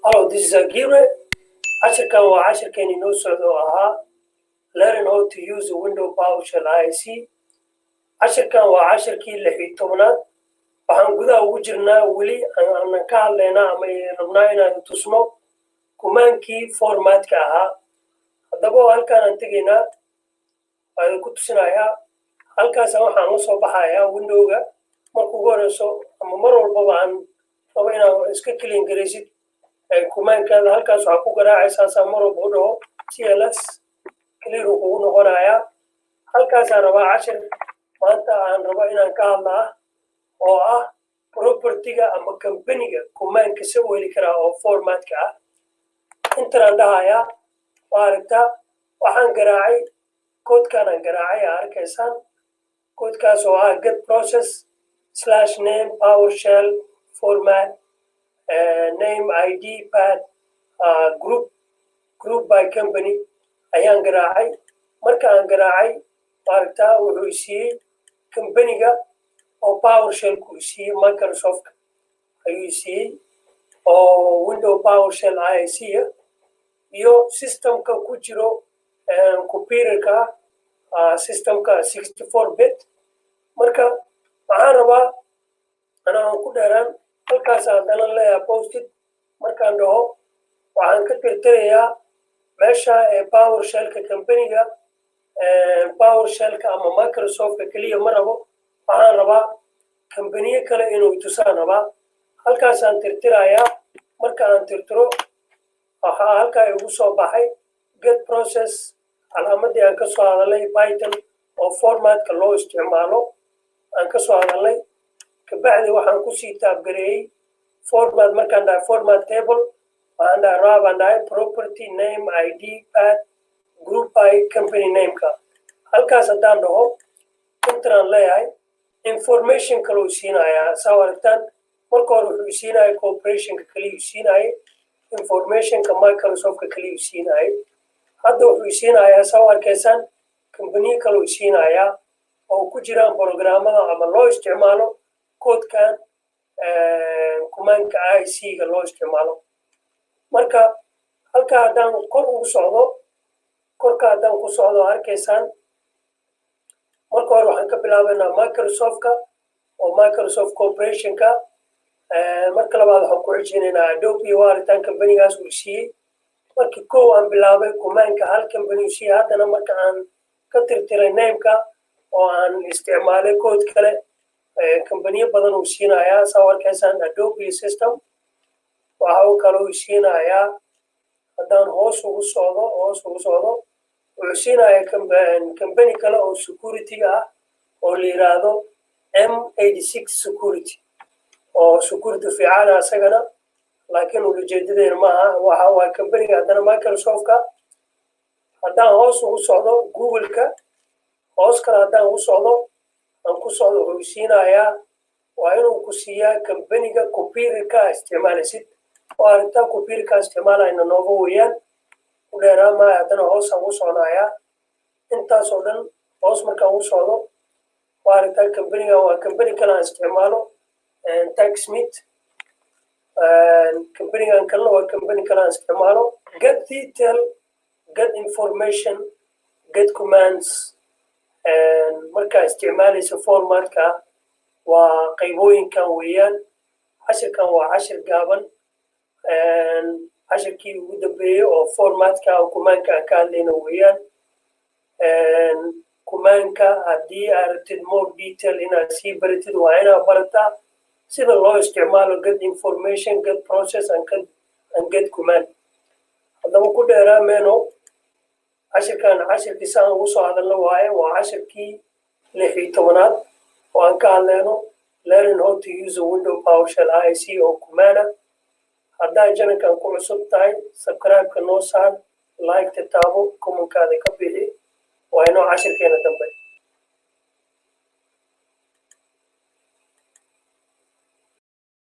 Hello, this is Aguirre. Casharkan waa casharkeeni noo socda oo ahaa learn how to use the window PowerShell IIC. Casharkan waa casharkii 16aad. Waxaan gudaha ugu jirnaa weli aanan ka hadlaynaa ama rabnaa inaan tusno kumaankii formatka ahaa. Haddaba halkaan aan tegaynaa waan ku tusinayaa halkaas waxaan la soo baxayaa windowga marka ugu horeyso ama mar walba aan rabo inaan iska clean gareysid kumaankaada halkaas waxaa ku garaacaysaa mar walba u dhaho TLS clear ugu noqonayaa halkaas aan rabaa cashir maanta aan rabo inaan ka hadlaa oo ah property-ga ama company-ga kumaanka si u heli karaa oo formatka ah intaan dhahayaa waa aragtaa waxaan garaacay koodkaan aan garaacay arkaysaan koodkaas oo ah get process /name PowerShell format name ID path group by company ayaan garaacay marka aan garaacay aragtaa wuxuu siiyey company-ga oo PowerShell ku siiyey Microsoft ayuu siiyey oo window PowerShell IIC iyo systemka ku jiro computerka systemka 64-bit marka waxaan rabaa anaan ku dheeraan halkaas haddana leeyahay posted markaan dhaho waxaan ka tirtirayaa meesha PowerShellka company-ga PowerShellka ama Microsoftka keliya ma rabo waxaan rabaa company kale inuu tusaan rabaa halkaasaan tirtirayaa marka aan tirtiro waxaa halkaa igu soo baxay get process calaamadii aan ka soo hadalay Python oo formatka loo isticmaalo aan ka soo hadalay kabacdi waxaan ku sii taabgareeyey format markaan dhahay format table waxaan dhahay rabaan dhahay property name ID path group by company name-ka halkaas haddaan dhaho intaan leeyahay information kale uu siinayaa saa aragtaan marka hore wuxuu siinayaa corporationka kaliya uu siinaayay informationka Microsoftka kaliya uu siinaayay hadda wuxuu siinayaa saa arkaysaan company kale uu siinayaa oo ku jiraan programmada ama loo isticmaalo koodkan kumaanka IIC-ga loo isticmaalo marka halkaa haddaan kor ugu socdo korka haddaan ku socdo arkaysaan marka hore waxaan ka bilaabaynaa Microsoftka oo Microsoft Corporationka marka labaad waxaan ku xijinaynaa Adobe waaritaan company-gaas uu siiyey markii kow aan bilaabay kumaanka hal company uu siiyey haddana marka aan ka tirtiray name-ka oo aan isticmaalay kood kale company badan uu siinayaa saa arkaysaan Adobe system waxa uu kale uu siinayaa haddaan hoos ugu socdo wuxuu siinayaa company kale oo security-ga ah oo la yiraahdo M86 security oo security fiican asagana laakiin ujeedadeena maaha waxa waa company-ga haddana Microsoftka haddaan hoos ugu socdo Google-ka hoos kale haddaan ugu socdo aan ku socdo wuxuu siinayaa waa inuu ku siiyaa company-ga computerka isticmaalaysid oo aragtaa computerka isticmaalayna nooga weeyaan u dheeraa maayo haddana hoos aan ugu socnayaa intaas oo dhan hoos markaan ugu socdo waa aragtaa company-ga waa company kale aan isticmaalo TechSmith company-gan kalena waa company kale aan isticmaalo get detail get information get commands markaa isticmaalaysa formatka waa qaybooyinkan weeyaan cashirkan waa cashir gaaban cashirkii ugu dambeeyey oo formatka kumaanka aan ka hadlayna weeyaan kumaanka haddii aad rabtid more detail inaad sii baratid waa inaad barataa sida loo isticmaalo get information get process and get command haddaba ku dheeraa meeno cashirkan cashirkii saan ugu soo hadalna waaye waa cashirkii 16aad oo aan ka hadlayno learn how to use a window PowerShell IIC oo kumaana haddaa janalkan ku cusub tahay subscribe-ka noo saar like-ta taabo comment-kaada ka bixi waa inoo cashirkeena dambe